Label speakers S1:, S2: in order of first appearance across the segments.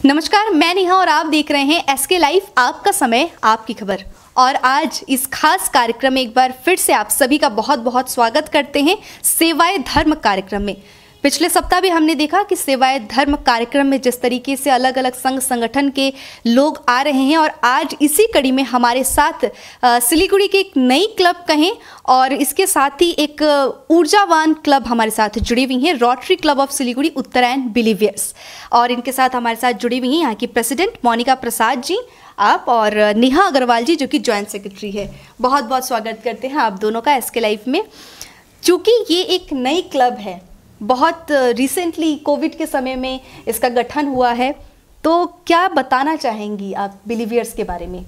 S1: नमस्कार, मैं नेहा और आप देख रहे हैं एसके लाइव, आपका समय आपकी खबर। और आज इस खास कार्यक्रम में एक बार फिर से आप सभी का बहुत बहुत स्वागत करते हैं सेवाए धर्म कार्यक्रम में। पिछले सप्ताह भी हमने देखा कि सेवाए धर्म कार्यक्रम में जिस तरीके से अलग अलग संघ संगठन के लोग आ रहे हैं, और आज इसी कड़ी में हमारे साथ सिलीगुड़ी की एक नई क्लब कहें और इसके साथ ही एक ऊर्जावान क्लब हमारे साथ जुड़ी हुई हैं, रोटरी क्लब ऑफ सिलीगुड़ी उत्तरायण बिलीवियर्स। और इनके साथ हमारे साथ जुड़ी हुई हैं यहाँ की प्रेसिडेंट मोनिका प्रसाद जी, आप, और नेहा अग्रवाल जी जो कि जॉइंट सेक्रेटरी है। बहुत बहुत स्वागत करते हैं आप दोनों का एसके लाइफ में। चूँकि ये एक नई क्लब है, बहुत रिसेंटली कोविड के समय में इसका गठन हुआ है, तो क्या बताना चाहेंगी आप बिलीवियर्स के बारे में?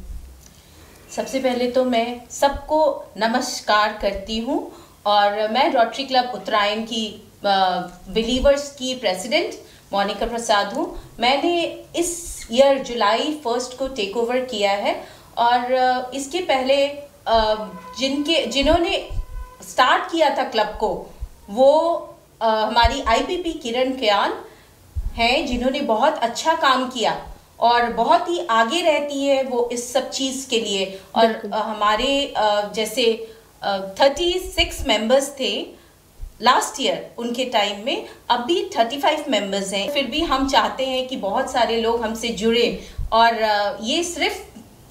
S2: सबसे पहले तो मैं सबको नमस्कार करती हूँ और मैं रोटरी क्लब उत्तरायण की बिलीवर्स की प्रेसिडेंट मोनिका प्रसाद हूँ। मैंने इस ईयर जुलाई 1 को टेक ओवर किया है और इसके पहले जिन्होंने स्टार्ट किया था क्लब को वो हमारी आईपीपी किरण कयान हैं, जिन्होंने बहुत अच्छा काम किया और बहुत ही आगे रहती है वो इस सब चीज़ के लिए। और हमारे जैसे 36 मेंबर्स थे लास्ट ईयर, उनके टाइम में अब भी 35 मेंबर्स हैं। फिर भी हम चाहते हैं कि बहुत सारे लोग हमसे जुड़े, और ये सिर्फ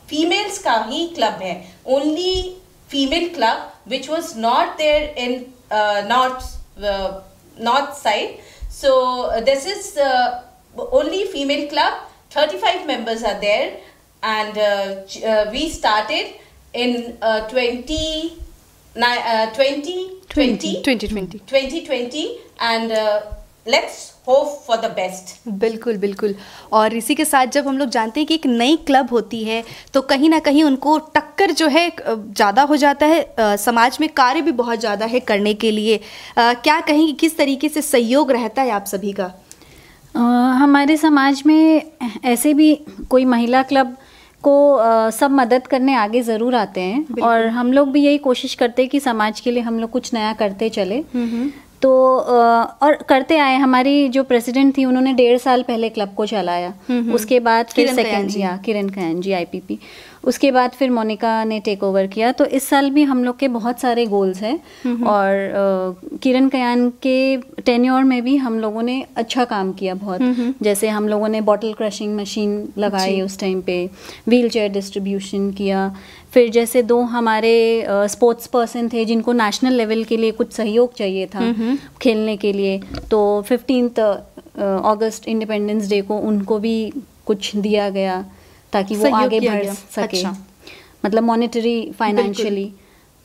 S2: फीमेल्स का ही क्लब है, only female club which was not there in north side. So this is only female club. 35 members are there, and we started in 2020 and let's hope for the best.
S1: बिल्कुल बिल्कुल। और इसी के साथ जब हम लोग जानते हैं कि एक नई क्लब होती है तो कहीं ना कहीं उनको टक्कर जो है ज़्यादा हो जाता है, समाज में कार्य भी बहुत ज़्यादा है करने के लिए। क्या कहेंगे, किस तरीके से सहयोग रहता है आप सभी का?
S3: हमारे समाज में ऐसे भी कोई महिला क्लब को सब मदद करने आगे ज़रूर आते हैं, और हम लोग भी यही कोशिश करते हैं कि समाज के लिए हम लोग कुछ नया करते चले। तो और करते आए। हमारी जो प्रेसिडेंट थी उन्होंने 1.5 साल पहले क्लब को चलाया, उसके बाद फिर सेकेंड किरण कयान जी आईपीपी, उसके बाद फिर मोनिका ने टेक ओवर किया। तो इस साल भी हम लोग के बहुत सारे गोल्स हैं, और किरण कयान के टेन्योर में भी हम लोगों ने अच्छा काम किया बहुत। जैसे हम लोगों ने बॉटल क्रशिंग मशीन लगाई उस टाइम पे, व्हील चेयर डिस्ट्रीब्यूशन किया। फिर जैसे 2 हमारे स्पोर्ट्स पर्सन थे जिनको नेशनल लेवल के लिए कुछ सहयोग चाहिए था खेलने के लिए, तो 15 अगस्त इंडिपेंडेंस डे को उनको भी कुछ दिया गया ताकि वो आगे बढ़ सके। अच्छा। मतलब मॉनेटरी, फाइनेंशियली।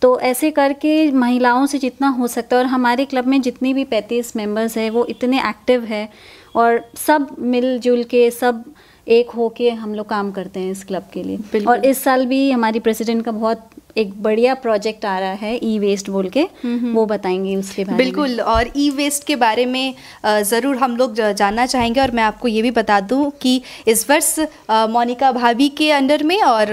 S3: तो ऐसे करके महिलाओं से जितना हो सकता है, और हमारे क्लब में जितनी भी 35 मेंबर्स हैं वो इतने एक्टिव है, और सब मिलजुल के सब एक होके हम लोग काम करते हैं इस क्लब के लिए। और इस साल भी हमारी प्रेसिडेंट का बहुत एक बढ़िया प्रोजेक्ट आ रहा है, ई वेस्ट बोल के, वो बताएंगे उसके बारे में।
S1: बिल्कुल, और ई वेस्ट के बारे में ज़रूर हम लोग जानना चाहेंगे। और मैं आपको ये भी बता दूं कि इस वर्ष मोनिका भाभी के अंडर में, और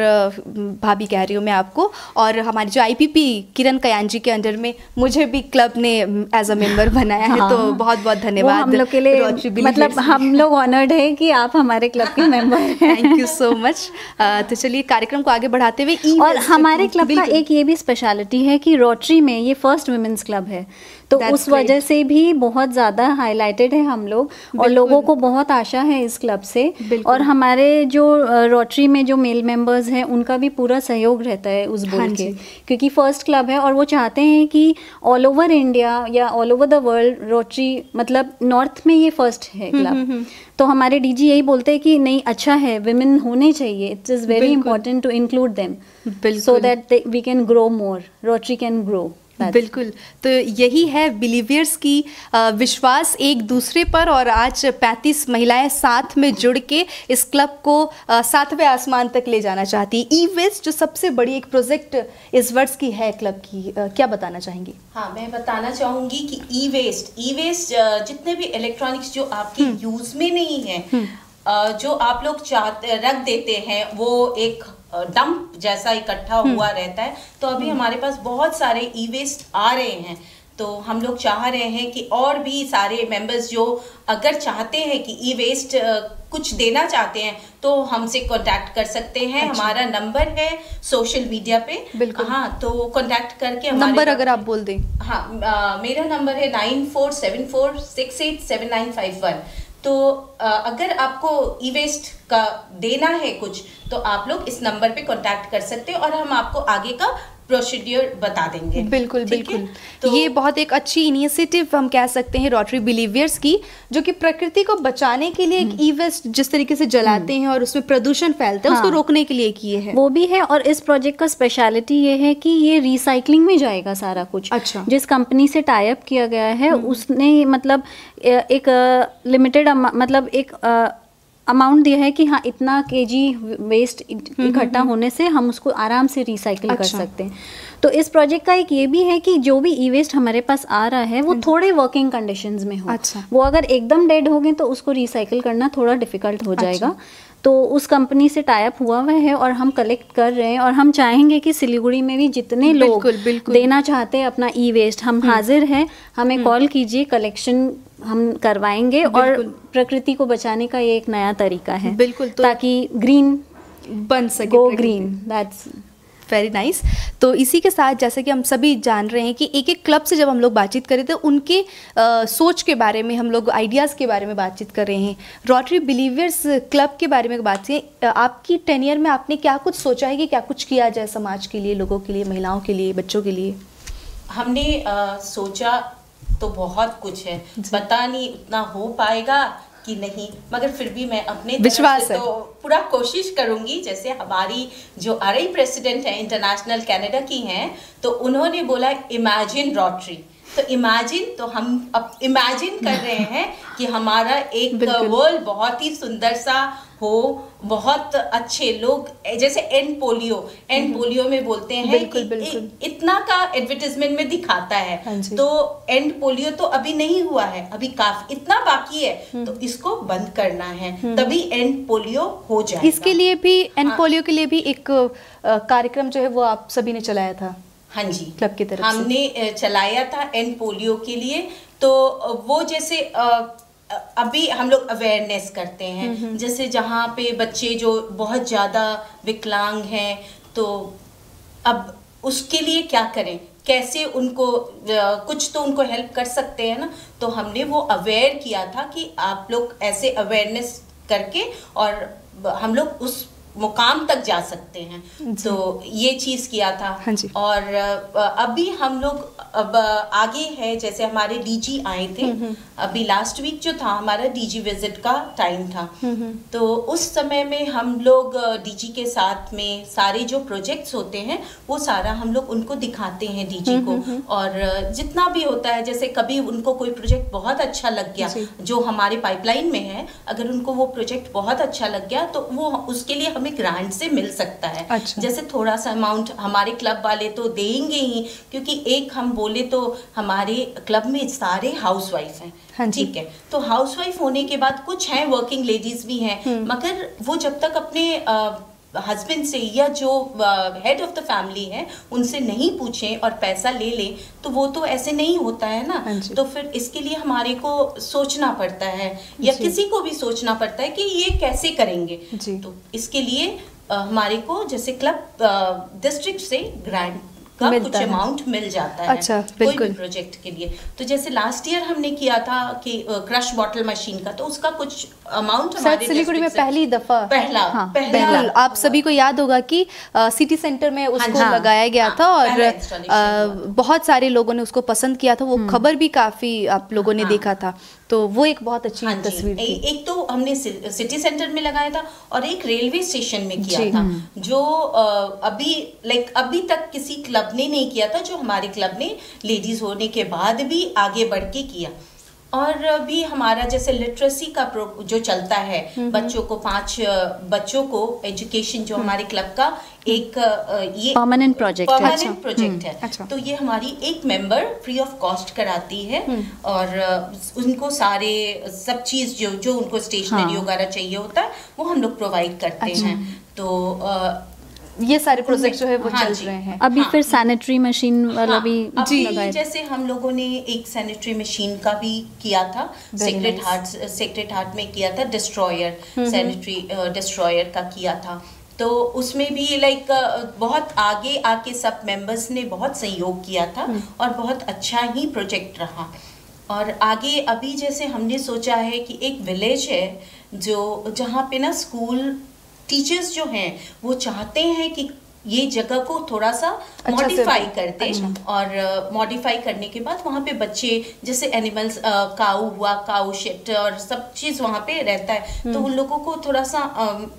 S1: भाभी कह रही हूँ मैं आपको, और हमारी जो आईपीपी किरण कयान जी के अंडर में मुझे भी क्लब ने एज अ मेंबर बनाया है। हाँ, तो बहुत बहुत धन्यवाद
S3: हम लोग के लिए। मतलब हम लोग ऑनर्ड है कि आप हमारे क्लब के मेंबर हैं।
S1: Thank you so much. तो चलिए कार्यक्रम को आगे बढ़ाते हुए,
S3: और हमारे क्लब का एक ये भी स्पेशलिटी है कि रोटरी में ये फर्स्ट वुमेन्स क्लब है, तो उस वजह से भी बहुत ज़्यादा हाईलाइटेड है हम लोग, और लोगों को बहुत आशा है इस क्लब से। और हमारे जो रोटरी में जो मेल मेंबर्स हैं उनका भी पूरा सहयोग रहता है उस बोल के, क्योंकि फर्स्ट क्लब है और वो चाहते हैं कि ऑल ओवर इंडिया या all over the world rotary, मतलब नॉर्थ में ये फर्स्ट है क्लब। तो हमारे डीजी यही बोलते हैं कि नहीं, अच्छा है, विमेन होने चाहिए, it is very important to include them so that we can grow more, Rotary can grow.
S1: बिल्कुल, तो यही है बिलीवियर्स की विश्वास एक दूसरे पर, और आज 35 महिलाएं साथ में जुड़ के इस क्लब को 7वें आसमान तक ले जाना चाहती। ई वेस्ट जो सबसे बड़ी एक प्रोजेक्ट इस वर्ष की है क्लब की, क्या बताना चाहेंगी?
S2: हाँ, मैं बताना चाहूँगी कि ई वेस्ट जितने भी इलेक्ट्रॉनिक्स जो आपके यूज में नहीं है, जो आप लोग रख देते हैं, वो एक डंप जैसा इकट्ठा हुआ रहता है। तो अभी हमारे पास बहुत सारे ई वेस्ट आ रहे हैं, तो हम लोग चाह रहे हैं कि और भी सारे मेंबर्स जो अगर चाहते हैं कि ई वेस्ट कुछ देना चाहते हैं तो हमसे कांटेक्ट कर सकते हैं। हमारा नंबर है सोशल मीडिया पे।
S1: बिल्कुल।
S2: हाँ, तो कांटेक्ट करके
S1: नंबर अगर आप बोल दें।
S2: हाँ, मेरा नंबर है 9474687951। तो अगर आपको ई वेस्ट का देना है कुछ तो आप लोग इस नंबर पे कांटेक्ट कर सकते हैं और हम आपको आगे का प्रोसीड्यूर बता देंगे।
S1: बिल्कुल बिल्कुल। तो ये बहुत एक अच्छी इनिशिएटिव हम कह सकते हैं रोटरी बिलीवियर्स की, जो कि प्रकृति को बचाने के लिए एक ई वेस्ट जिस तरीके से जलाते हैं और उसमें प्रदूषण फैलता है उसको रोकने के लिए किए हैं।
S3: वो भी है, और इस प्रोजेक्ट का स्पेशलिटी ये है कि ये रिसाइकलिंग में जाएगा सारा कुछ।
S1: अच्छा।
S3: जिस कंपनी से टाई अप किया गया है उसने मतलब एक लिमिटेड मतलब एक अमाउंट दिया है कि हाँ इतना केजी वेस्ट इकट्ठा होने से हम उसको आराम से रिसाइकिल कर सकते हैं। तो इस प्रोजेक्ट का एक ये भी है कि जो भी ई वेस्ट हमारे पास आ रहा है वो थोड़े वर्किंग कंडीशंस में हो।
S1: अच्छा।
S3: वो अगर एकदम डेड हो गए तो उसको रिसाइकिल करना थोड़ा डिफिकल्ट हो जाएगा। तो उस कंपनी से टाई अप हुआ हुआ है और हम कलेक्ट कर रहे हैं, और हम चाहेंगे कि सिलीगुड़ी में भी जितने लोग देना चाहते हैं अपना ई वेस्ट, हम हाजिर हैं, हमें कॉल कीजिए, कलेक्शन हम करवाएंगे। और प्रकृति को बचाने का ये एक नया तरीका है।
S1: बिल्कुल। तो
S3: ताकि ग्रीन
S1: बन सके,
S3: go green, that's
S1: very nice. तो इसी के साथ जैसे कि हम सभी जान रहे हैं कि एक एक क्लब से जब हम लोग बातचीत करें तो उनके सोच के बारे में हम लोग आइडियाज़ के बारे में बातचीत कर रहे हैं। रोटरी बिलीवियर्स क्लब के बारे में बातचीत, आपकी टेन्योर में आपने क्या कुछ सोचा है कि क्या कुछ किया जाए समाज के लिए, लोगों के लिए, महिलाओं के लिए, बच्चों के लिए?
S2: हमने सोचा तो बहुत कुछ है, पता नहीं उतना हो पाएगा कि नहीं, मगर फिर भी मैं अपने
S1: विश्वास
S2: तरफ से तो पूरा कोशिश करूंगी। जैसे हमारी जो आरआई प्रेसिडेंट है इंटरनेशनल कनाडा की हैं, तो उन्होंने बोला इमेजिन रोटरी। तो इमेजिन, तो हम अब इमेजिन कर रहे हैं कि हमारा एक वर्ल्ड बहुत ही सुंदर सा हो, बहुत अच्छे लोग, जैसे एंड पोलियो में बोलते हैं कि इतना का एडवर्टाइजमेंट में दिखाता है। तो एंड पोलियो तो अभी नहीं हुआ है, अभी काफी इतना बाकी है, तो इसको बंद करना है, तभी एंड पोलियो हो जाएगा।
S1: इसके लिए भी एंड पोलियो के लिए भी एक कार्यक्रम जो है वो आप सभी ने चलाया था?
S2: हाँ जी,
S1: क्लब की तरफ
S2: हमने चलाया था एंड पोलियो के लिए। तो वो जैसे अभी हम लोग अवेयरनेस करते हैं, जैसे जहाँ पे बच्चे जो बहुत ज़्यादा विकलांग हैं, तो अब उसके लिए क्या करें, कैसे उनको कुछ तो उनको हेल्प कर सकते हैं ना। तो हमने वो अवेयर किया था कि आप लोग ऐसे अवेयरनेस करके और हम लोग उस मुकाम तक जा सकते हैं। तो ये चीज किया था।
S1: हाँ जी।
S2: और अभी हम लोग अब आगे है, जैसे हमारे डीजी आए थे अभी लास्ट वीक, जो था हमारा डीजी विजिट का टाइम था। तो उस समय में हम लोग डीजी के साथ में सारे जो प्रोजेक्ट्स होते हैं वो सारा हम लोग उनको दिखाते हैं डीजी को। और जितना भी होता है, जैसे कभी उनको कोई प्रोजेक्ट बहुत अच्छा लग गया जो हमारे पाइपलाइन में है, अगर उनको वो प्रोजेक्ट बहुत अच्छा लग गया तो वो उसके लिए हमें ग्रांट से मिल सकता है।
S1: अच्छा।
S2: जैसे थोड़ा सा अमाउंट हमारे क्लब वाले तो देंगे ही, क्योंकि एक हम बोले तो हमारे क्लब में सारे हाउसवाइफ हैं।
S1: हाँ जी।
S2: ठीक है, तो हाउसवाइफ होने के बाद कुछ हैं वर्किंग लेडीज भी हैं, मगर वो जब तक अपने हस्बैंड से या जो हेड ऑफ द फैमिली है उनसे नहीं पूछें और पैसा ले लें, तो वो तो ऐसे नहीं होता है ना। तो फिर इसके लिए हमारे को सोचना पड़ता है, या किसी को भी सोचना पड़ता है कि ये कैसे करेंगे। तो इसके लिए हमारे को जैसे क्लब डिस्ट्रिक्ट से ग्रांट का कुछ अमाउंट मिल जाता है।
S1: अच्छा,
S2: कोई भी प्रोजेक्ट के लिए। तो जैसे लास्ट ईयर हमने किया था कि क्रश बॉटल मशीन का, तो उसका कुछ अमाउंट हमारे
S1: सिलीगुड़ी में पहली दफा
S2: पहला
S1: आप सभी को याद होगा कि सिटी सेंटर में उसको लगाया गया था और बहुत सारे लोगों ने उसको पसंद किया था। वो खबर भी काफी आप लोगों ने देखा था, तो वो एक बहुत अच्छी तस्वीर थी।
S2: एक तो हमने सिटी सेंटर में लगाया था और एक रेलवे स्टेशन में किया था, जो अभी तक किसी क्लब ने नहीं किया था, जो हमारे क्लब ने लेडीज होने के बाद भी आगे बढ़ के किया। और भी हमारा जैसे लिटरेसी का जो चलता है, बच्चों को 5 बच्चों को एजुकेशन, जो हमारे क्लब का एक ये
S3: परमानेंट प्रोजेक्ट
S2: है। अच्छा। तो ये हमारी एक मेंबर फ्री ऑफ कॉस्ट कराती है, और उनको सारे सब चीज जो उनको स्टेशनरी वगैरह चाहिए होता है वो हम लोग प्रोवाइड करते हैं। तो
S1: ये सारे प्रोजेक्ट जो है वो
S2: हाँ
S1: चल
S2: जी।
S1: रहे हैं।
S3: अभी फिर सैनिटरी मशीन वाला
S2: हाँ,
S3: भी
S2: अभी
S3: लगाया।
S2: जैसे हम लोगों ने एक सैनिटरी मशीन का भी किया था,
S1: Very nice.
S2: सेक्रेट हार्ट में किया था, डिस्ट्रॉयर, सैनिटरी डिस्ट्रॉयर का किया था। तो उसमें भी लाइक बहुत आगे आके सब मेंबर्स ने बहुत सहयोग किया था और बहुत अच्छा ही प्रोजेक्ट रहा। और आगे अभी जैसे हमने सोचा है कि एक विलेज है जो जहाँ पे ना स्कूल टीचर्स जो हैं वो चाहते हैं कि ये जगह को थोड़ा सा
S1: अच्छा
S2: मॉडिफाई
S1: से-
S2: कर दें।
S1: अच्छा।
S2: और मॉडिफाई करने के बाद वहाँ पे बच्चे जैसे एनिमल्स, काऊ हुआ, काऊ शिट और सब चीज़ वहाँ पे रहता है, तो उन लोगों को थोड़ा सा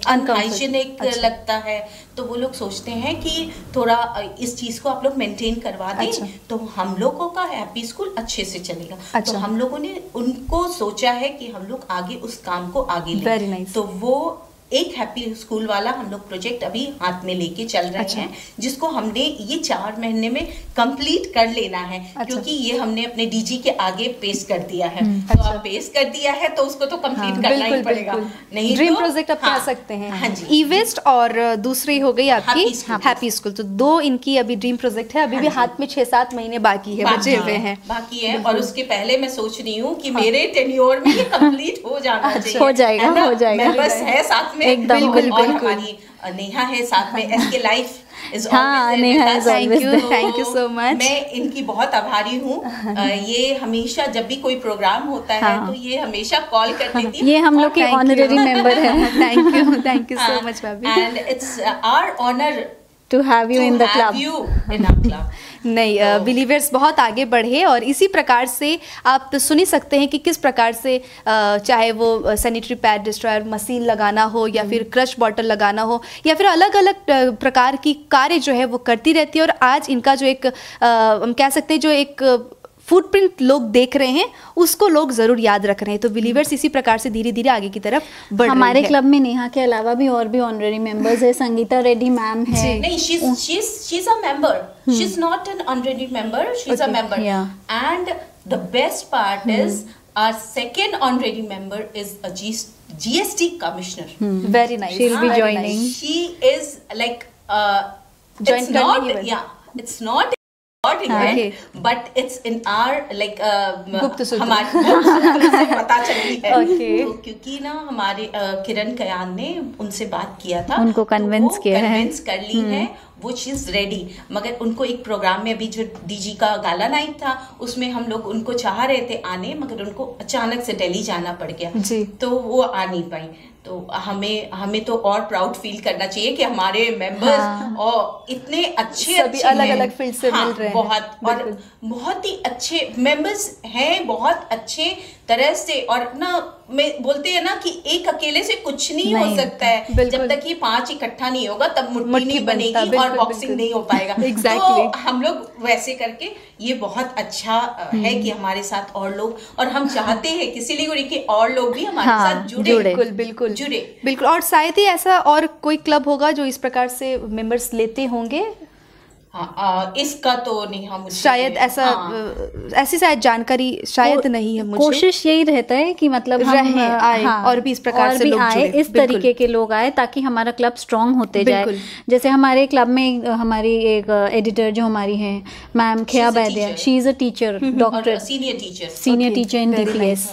S2: अनहाइजीनिक
S1: अच्छा।
S2: लगता है। तो वो लोग सोचते हैं कि थोड़ा इस चीज़ को आप लोग मेंटेन करवा दें,
S1: अच्छा।
S2: तो हम लोगों का हैप्पी स्कूल अच्छे से चलेगा।
S1: अच्छा।
S2: तो हम लोगों ने उनको सोचा है कि हम लोग आगे उस काम को आगे लें।
S1: Very nice.
S2: तो वो एक हैप्पी स्कूल वाला हम लोग प्रोजेक्ट अभी हाथ में लेके चल रहे
S1: अच्छा।
S2: हैं, जिसको हमने ये 4 महीने में कंप्लीट कर लेना है।
S1: अच्छा।
S2: क्योंकि ये हमने अपने डीजी के आगे पेश कर दिया है। तो
S1: अच्छा।
S2: अब पेश कर दिया है तो उसको तो कंप्लीट
S3: हाँ,
S2: करना ही
S1: बिल्कुल
S2: पड़ेगा।
S1: बिल्कुल।
S2: नहीं
S1: ड्रीम
S2: तो
S1: प्रोजेक्ट आप
S2: हाँ,
S1: कह सकते हैं।
S2: हाँ जी।
S1: ई वेस्ट और दूसरी हो गई आपकी
S2: Happy School।
S1: Happy school. तो 2 इनकी अभी ड्रीम प्रोजेक्ट है। अभी भी
S2: हाँ जी।
S1: हाथ में 6-7 महीने बाकी है, बचे हुए हैं।
S2: बाकी है। और उसके पहले मैं सोच रही हूँ कि मेरे टेन्योर में ये कंप्लीट हो जाना चाहिए।
S3: हो जाएगा,
S2: है ना?
S3: हो जाएगा।
S2: मेंबर्स है साथ में
S3: एकदम,
S2: बिल्कुल। और
S1: बिल्कुल।
S2: हमारी नेहा है साथ में, एसके लाइफ इज
S3: हाँ, नेहा is
S1: always there.
S2: तो
S1: Thank you so much.
S2: मैं इनकी बहुत आभारी हूँ। ये हमेशा जब भी कोई प्रोग्राम होता है
S3: हाँ।
S2: तो ये हमेशा कॉल कर देती है।
S3: ये हम लोग के ऑनरेरी मेंबर है।
S1: थैंक यू सो मच भाभी।
S2: And it's our honour
S3: to have you in the club.
S2: Club.
S1: नहीं, बिलीवर्स बहुत आगे बढ़े और इसी प्रकार से आप सुन ही सकते हैं कि किस प्रकार से चाहे वो सैनिटरी पैड डिस्ट्रॉयर मशीन लगाना हो या फिर क्रश बॉटल लगाना हो या फिर अलग अलग प्रकार की कार्य जो है वो करती रहती है। और आज इनका जो एक हम कह सकते हैं जो एक फुटप्रिंट लोग देख रहे हैं उसको लोग जरूर याद रख रहे हैं। तो बिलीवर्स इसी प्रकार से धीरे धीरे आगे की तरफ बढ़
S3: हमारे
S1: रही है।
S3: क्लब में नेहा के अलावा भी और भी ऑनरेरी मेंबर्स है। संगीता रेड्डी मैम है।
S2: नहीं, she's a member. She's not an honorary member. She's a
S1: Okay,
S2: member.
S3: yeah.
S2: And the best part is our second honorary member is a GST commissioner.
S1: Very nice.
S3: She'll be joining.
S2: She is like
S1: Joint
S2: it's not
S1: learning event.
S2: it's not not event,
S1: Okay.
S2: but it's in our like
S1: गुप्त सूत्र।
S2: हमारे गुप्त सूत्र से पता चली है।
S1: Okay.
S2: तो क्योंकि ना हमारे किरण कयान ने उनसे बात किया था,
S3: उनको convince किया है।
S2: कन्विंस कर ली है वो चीज़ रेडी। मगर उनको एक प्रोग्राम में अभी जो डीजी का गाला नाइट था उसमें हम लोग उनको चाह रहे थे आने, मगर उनको अचानक से दिल्ली जाना पड़ गया
S1: जी।
S2: तो वो आ नहीं पाई। तो हमें तो और प्राउड फील करना चाहिए कि हमारे मेंबर्स
S3: हाँ।
S2: और इतने अच्छे
S1: सभी
S2: अच्छे
S1: अलग-अलग
S2: हैं।
S1: फील्ड से
S2: हाँ,
S1: मिल रहे हैं।
S2: बहुत और
S1: बिल्कुल।
S2: बहुत ही अच्छे मेंबर्स हैं, बहुत अच्छे तरह से। और ना मैं बोलते हैं ना कि एक अकेले से कुछ नहीं हो
S3: नहीं,
S2: सकता है।
S1: बिल्कुल।
S2: जब तक ये 5 इकट्ठा नहीं होगा तब मुट्ठी
S1: मुट्ठी
S2: नहीं
S1: बनता,
S2: बनेगी और
S1: बिल्कुल,
S2: बॉक्सिंग
S1: बिल्कुल।
S2: नहीं हो पाएगा।
S1: Exactly.
S2: तो हम लोग वैसे करके ये बहुत अच्छा है कि हमारे साथ और लोग, और हम चाहते हैं कि सिलीगुड़ी के और लोग भी हमारे
S3: हाँ,
S2: साथ जुड़े
S1: बिल्कुल बिल्कुल
S2: जुड़े।
S1: बिल्कुल। और शायद ही ऐसा और कोई क्लब होगा जो इस प्रकार से मेंबर्स लेते होंगे।
S2: हाँ, इसका तो नहीं, हम
S1: शायद ऐसा ऐसी शायद जानकारी शायद नहीं है मुझे।
S3: कोशिश यही रहता है कि मतलब हम
S1: रहे, आए, और भी इस प्रकार
S3: और
S1: से
S3: भी
S1: लोग
S3: आए,
S1: जुड़े,
S3: इस
S1: बिल्कुल।
S3: तरीके के लोग आए ताकि हमारा क्लब स्ट्रांग होते जाए।
S1: बिल्कुल।
S3: जैसे हमारे क्लब में हमारी एक एडिटर जो हमारी हैं मैम खिया
S2: a
S3: बैद्या,
S2: teacher.
S3: She is a teacher, doctor,
S2: senior teacher.
S3: Senior
S1: Okay,
S3: teacher in
S1: very
S3: DPS।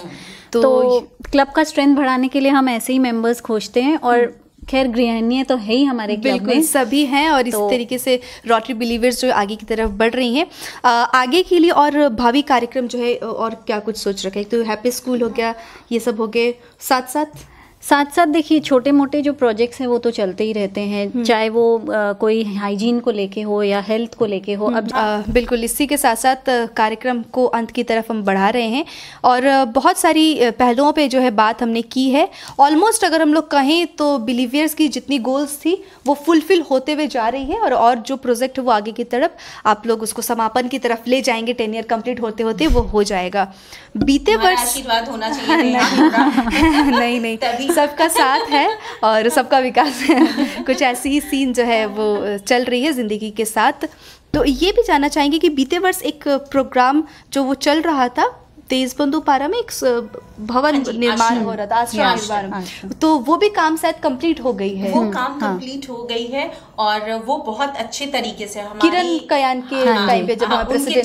S1: तो
S3: तो क्लब का स्ट्रेंथ बढ़ाने के लिए हम ऐसे ही मेंबर्स खोजते हैं। और खैर गृहिणियाँ तो है ही हमारे क्लब
S1: बिल्कुल
S3: में।
S1: सभी हैं और इस
S3: तो-
S1: तरीके से रोटरी बिलीवर्स जो आगे की तरफ बढ़ रही हैं। आगे के लिए और भावी कार्यक्रम जो है और क्या कुछ सोच रखा है? तो हैप्पी स्कूल हो गया, ये सब हो गए, साथ साथ
S3: देखिए छोटे मोटे जो प्रोजेक्ट्स हैं वो तो चलते ही रहते हैं, चाहे वो कोई हाइजीन को लेके हो या हेल्थ को लेके हो। अब
S1: बिल्कुल इसी के साथ साथ कार्यक्रम को अंत की तरफ हम बढ़ा रहे हैं और बहुत सारी पहलुओं पे जो है बात हमने की है। ऑलमोस्ट अगर हम लोग कहें तो बिलीवियर्स की जितनी गोल्स थी वो फुलफिल होते हुए जा रही है और जो प्रोजेक्ट है वो आगे की तरफ आप लोग उसको समापन की तरफ ले जाएंगे। 10 ईयर कंप्लीट होते होते वो हो जाएगा। बीते
S2: हमारा
S1: वर्ष
S2: आशीर्वाद होना चाहिए नेहा।
S1: नहीं
S2: तभी।
S1: सबका साथ है और सबका विकास है। कुछ ऐसी ही सीन जो है वो चल रही है ज़िंदगी के साथ। तो ये भी जानना चाहेंगे कि बीते वर्ष एक प्रोग्राम जो वो चल रहा था तेजबंधुपारा में एक भवन निर्माण हो रहा था, आश्रम निर्माण, तो वो भी काम शायद कंप्लीट हो गई है।
S2: वो काम कंप्लीट हो गई है और वो बहुत अच्छे तरीके से हमारी
S1: किरण कयान के टाइम पे जब
S2: उनके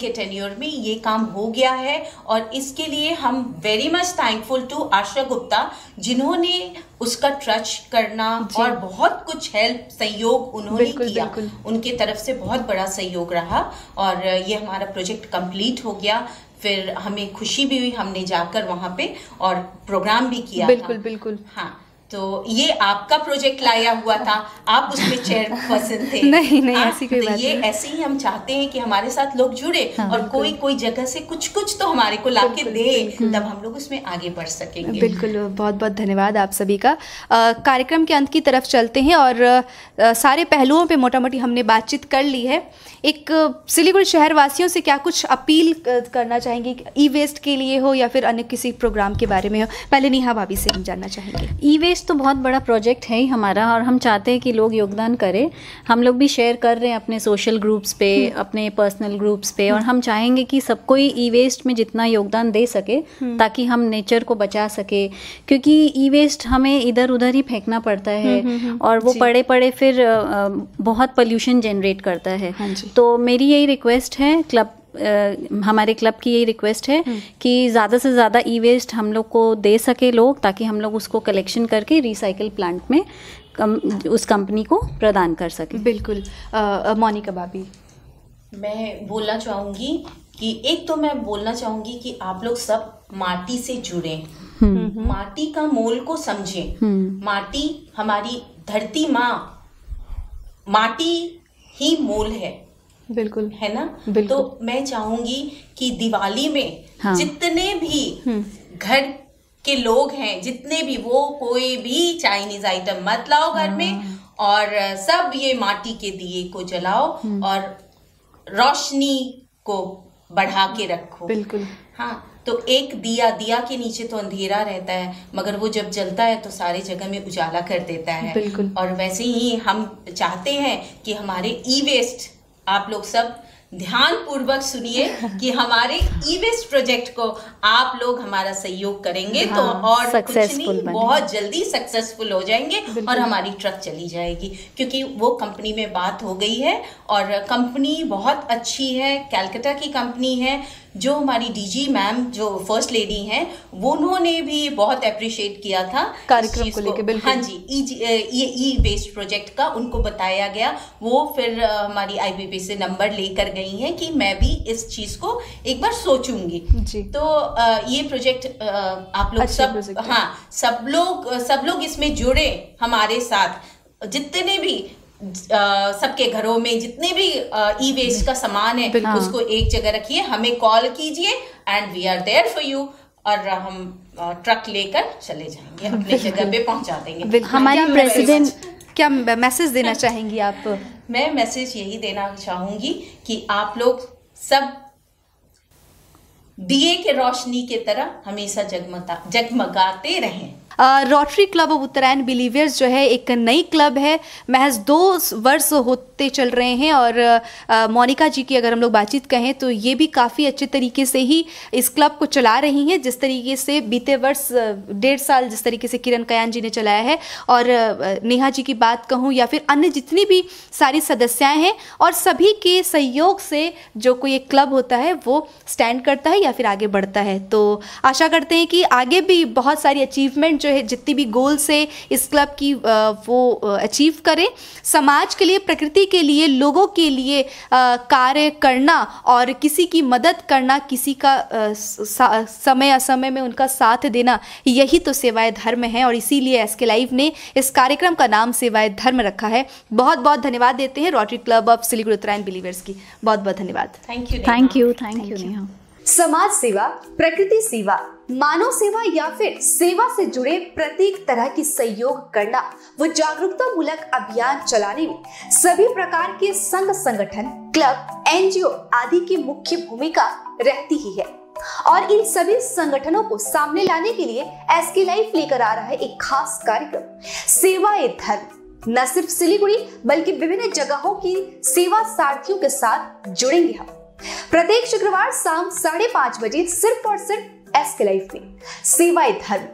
S2: टेन्योर में ये काम हो गया है। और इसके लिए हम वेरी मच थैंकफुल टू आशा गुप्ता, जिन्होंने उसका ट्रस्ट करना और बहुत कुछ हेल्प सहयोग उन्होंने किया। उनके तरफ से बहुत बड़ा सहयोग रहा और ये हमारा प्रोजेक्ट कंप्लीट हो गया। फिर हमें खुशी भी हुई, हमने जाकर वहाँ पे और प्रोग्राम भी किया।
S1: बिल्कुल।
S2: हाँ, तो ये आपका प्रोजेक्ट लाया हुआ था, आप उसमें चेयरपर्सन थे।
S1: नहीं ऐसी कोई बात
S2: नहीं। ये ऐसे ही हम चाहते हैं कि हमारे साथ लोग जुड़े और कोई जगह से कुछ तो हमारे को लाके दे, तब हम लोग उसमें आगे बढ़ सकेंगे।
S1: बिल्कुल, बहुत बहुत धन्यवाद आप सभी का। कार्यक्रम के अंत की तरफ चलते हैं और सारे पहलुओं पे मोटा मोटी हमने बातचीत कर ली है। एक सिलीगुड़ी शहर वासियों से क्या कुछ अपील करना चाहेंगे, ई वेस्ट के लिए हो या फिर अन्य किसी प्रोग्राम के बारे में हो? पहले नेहा भाभी से हम जानना चाहेंगे।
S3: ई वेस्ट तो बहुत बड़ा प्रोजेक्ट है ही हमारा और हम चाहते हैं कि लोग योगदान करें। हम लोग भी शेयर कर रहे हैं अपने सोशल ग्रुप्स पे, अपने पर्सनल ग्रुप्स पे, और हम चाहेंगे कि सब कोई ई वेस्ट में जितना योगदान दे सके ताकि हम नेचर को बचा सके, क्योंकि ई वेस्ट हमें इधर उधर ही फेंकना पड़ता है और वो पड़े फिर बहुत पोल्यूशन जनरेट करता है। तो मेरी यही रिक्वेस्ट है, हमारे क्लब की यही रिक्वेस्ट है कि ज़्यादा से ज़्यादा ई वेस्ट हम लोग को दे सके लोग, ताकि हम लोग उसको कलेक्शन करके रिसाइकल प्लांट में उस कंपनी को प्रदान कर सके।
S1: बिल्कुल। मोनिका भाभी,
S2: मैं बोलना चाहूँगी कि आप लोग सब माटी से जुड़े, माटी का मोल को समझें। माटी हमारी धरती माँ, माटी ही मोल है।
S1: बिल्कुल,
S2: है ना?
S1: बिल्कुल।
S2: तो मैं चाहूंगी कि दिवाली में जितने भी घर के लोग हैं, जितने भी, वो कोई भी चाइनीज आइटम मत लाओ घर में और सब ये माटी के दिए को जलाओ और रोशनी को बढ़ा के रखो।
S1: बिल्कुल।
S2: हाँ, तो एक दिया के नीचे तो अंधेरा रहता है, मगर वो जब जलता है तो सारे जगह में उजाला कर देता है।
S1: बिल्कुल।
S2: और वैसे ही हम चाहते हैं कि हमारे ई वेस्ट, आप लोग सब ध्यान पूर्वक सुनिए कि हमारे ई वेस्ट प्रोजेक्ट को आप लोग हमारा सहयोग करेंगे तो और
S3: सक्सेसफुल
S2: बहुत जल्दी सक्सेसफुल हो जाएंगे और हमारी ट्रक चली जाएगी, क्योंकि वो कंपनी में बात हो गई है और कंपनी बहुत अच्छी है, कलकत्ता की कंपनी है। जो हमारी डीजी मैम, जो फर्स्ट लेडी हैं, वो उन्होंने भी बहुत अप्रिशिएट किया था
S1: कार्यक्रम को लेकर। बिल्कुल।
S2: हाँ जी, ये ई वेस्ट प्रोजेक्ट का उनको बताया गया, वो फिर हमारी आईपीपी से नंबर लेकर गई हैं कि मैं भी इस चीज को एक बार सोचूंगी जी। तो ये प्रोजेक्ट आप लोग सब लोग इसमें जुड़े हमारे साथ, जितने भी सबके घरों में जितने भी ई वेस्ट का सामान है उसको एक जगह रखिए, हमें कॉल कीजिए and we are there for you, और हम ट्रक लेकर चले जाएंगे, अपने जगह पे पहुंचा देंगे।
S1: हमारी प्रेसिडेंट क्या मैसेज देना चाहेंगी आप?
S2: मैं मैसेज यही देना चाहूंगी कि आप लोग सब दिए के रोशनी के तरह हमेशा जगमगाते रहें।
S1: रोटरी क्लब ऑफ उत्तरायण बिलीवियर्स जो है एक नई क्लब है, महज 2 वर्ष होते चल रहे हैं और मोनिका जी की अगर हम लोग बातचीत कहें तो ये भी काफ़ी अच्छे तरीके से ही इस क्लब को चला रही हैं, जिस तरीके से बीते वर्ष 1.5 साल जिस तरीके से किरण कयान जी ने चलाया है, और नेहा जी की बात कहूँ या फिर अन्य जितनी भी सारी सदस्याएँ हैं, और सभी के सहयोग से जो कोई एक क्लब होता है वो स्टैंड करता है या फिर आगे बढ़ता है। तो आशा करते हैं कि आगे भी बहुत सारी अचीवमेंट जो है, जितनी भी गोल्स है इस क्लब की वो अचीव करें, समाज के लिए, प्रकृति के लिए, लोगों के लिए कार्य करना और किसी की मदद करना, किसी का समय असमय में उनका साथ देना, यही तो सेवाए धर्म है। और इसीलिए एसके लाइव ने इस कार्यक्रम का नाम सेवाए धर्म रखा है। बहुत बहुत धन्यवाद देते हैं Rotary club of Siliguri Uttarayan believers की। बहुत बहुत धन्यवाद।
S3: Thank you Neha.
S1: समाज सेवा, प्रकृति सेवा, मानव सेवा या फिर सेवा से जुड़े प्रत्येक तरह की सहयोग करना, वो जागरूकता मूलक अभियान चलाने में सभी प्रकार के संघ संगठन, क्लब, एनजीओ आदि की मुख्य भूमिका रहती ही है। और इन सभी संगठनों को सामने लाने के लिए एसके लाइव लेकर आ रहा है एक खास कार्यक्रम, सेवाए धर्म। न सिर्फ सिलीगुड़ी बल्कि विभिन्न जगहों की सेवा सारथियों के साथ जुड़ेंगे हम। प्रत्येक शुक्रवार शाम 5:30 बजे सिर्फ और सिर्फ एसके लाइफ में सेवाए धर्म।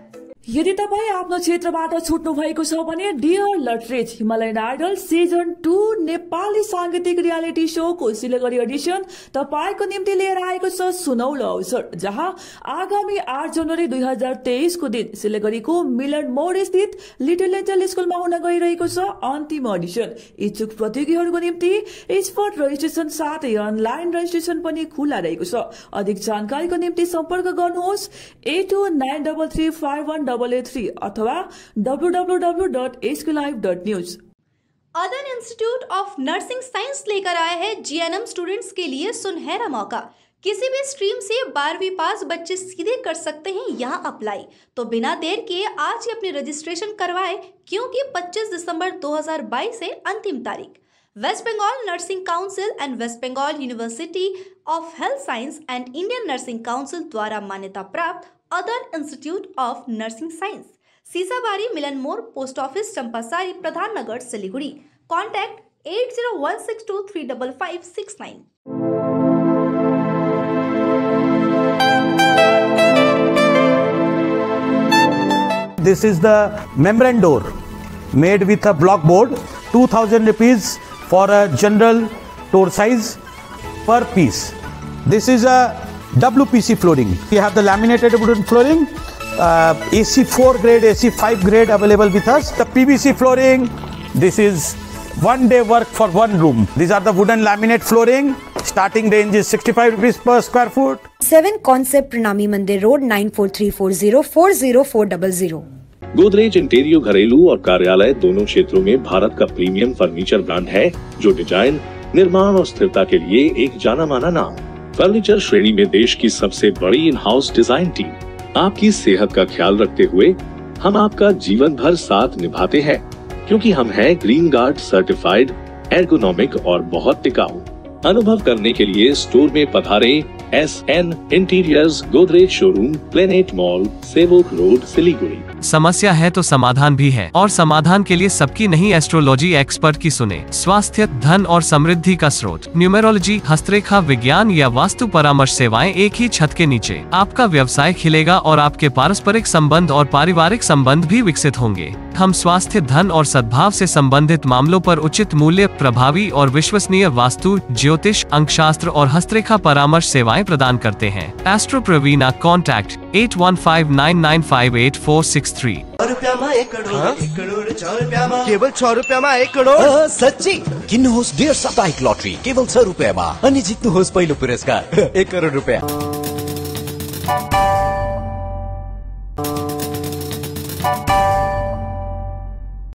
S4: यदि तपाईँ आफ्नो क्षेत्रबाट छुट्नु भएको छ भने डियर लटरेज हिमालयन आइडल सिजन 2 नेपाली सांगीतिक रियालिटी शोको सिलगढी एडिसन तपाईको निम्ति लिएर आएको छ सुनौलो अवसर, जहाँ आगामी 8 जनवरी 2023 को दिन सिलगढीको मिलन मोड स्थित लिटिल एन्जल स्कुलमा हुन गइरहेको छ अन्तिम एडिसन। इच्छुक प्रतियोगीहरूको निम्ति स्पट रजिस्ट्रेसन साथै अनलाइन रजिस्ट्रेसन पनि खुला रहेको छ। अधिक जानकारीको निम्ति सम्पर्क गर्नुहोस् 8293351883 अथवा www.sklife.news।
S1: अदन इंस्टीट्यूट ऑफ नर्सिंग साइंस लेकर आया है जीएनएम स्टूडेंट्स के लिए सुनहरा मौका। किसी भी स्ट्रीम से 12वीं पास बच्चे सीधे कर सकते हैं यहाँ अप्लाई। तो बिना देर किए आज ही अपनी रजिस्ट्रेशन करवाएं, क्योंकि 25 दिसंबर 2022 है अंतिम तारीख। West Bengal nursing council and West Bengal university of health science and Indian nursing council द्वारा मान्यता प्राप्त Adan institute of nursing science, Sisabari Milan More, post office Champasari, Pradhan Nagar, Siliguri. Contact 8016235569।
S5: This is the membrane door made with a block board, 2000 rupees for a general door size per piece. This is a WPC flooring. We have the laminated wooden flooring, AC4 grade, AC5 grade available with us. The PVC flooring, this is one day work for one room. These are the wooden laminate flooring. Starting range is 65 rupees per square foot.
S6: 7 Concept Pranami Mandir Road 9434040400।
S7: Godrej interior घरेलू और कार्यालय दोनों क्षेत्रों में भारत का premium furniture brand है, जो design, निर्माण और स्थिरता के लिए एक जाना माना नाम। फर्नीचर श्रेणी में देश की सबसे बड़ी इन हाउस डिजाइन टीम। आपकी सेहत का ख्याल रखते हुए हम आपका जीवन भर साथ निभाते हैं, क्योंकि हम हैं ग्रीन गार्ड सर्टिफाइड, एर्गोनॉमिक और बहुत टिकाऊ। अनुभव करने के लिए स्टोर में पधारें। SN interiors, Godrej showroom, planet mall, Sevoke road, Siliguri.
S8: समस्या है तो समाधान भी है, और समाधान के लिए सबकी नहीं एस्ट्रोलॉजी एक्सपर्ट की सुने। स्वास्थ्य, धन और समृद्धि का स्रोत, न्यूमेरोलॉजी, हस्तरेखा विज्ञान या वास्तु परामर्श सेवाएं एक ही छत के नीचे। आपका व्यवसाय खिलेगा और आपके पारस्परिक संबंध और पारिवारिक संबंध भी विकसित होंगे। हम स्वास्थ्य, धन और सद्भाव से संबंधित मामलों पर उचित मूल्य, प्रभावी और विश्वसनीय वास्तु, ज्योतिष, अंकशास्त्र और हस्तरेखा परामर्श सेवाएं प्रदान करते हैं। एस्ट्रो प्रवीणा, कॉन्टैक्ट 8159958463।
S9: केवल 6 रुपयामा 1 करोड। सच्ची किन्नुहोस् डियर साप्ताहिक लटरी केवल 6 रुपयामा अनि जित्नुहोस् पहिलो पुरस्कार 1 करोड रुपया।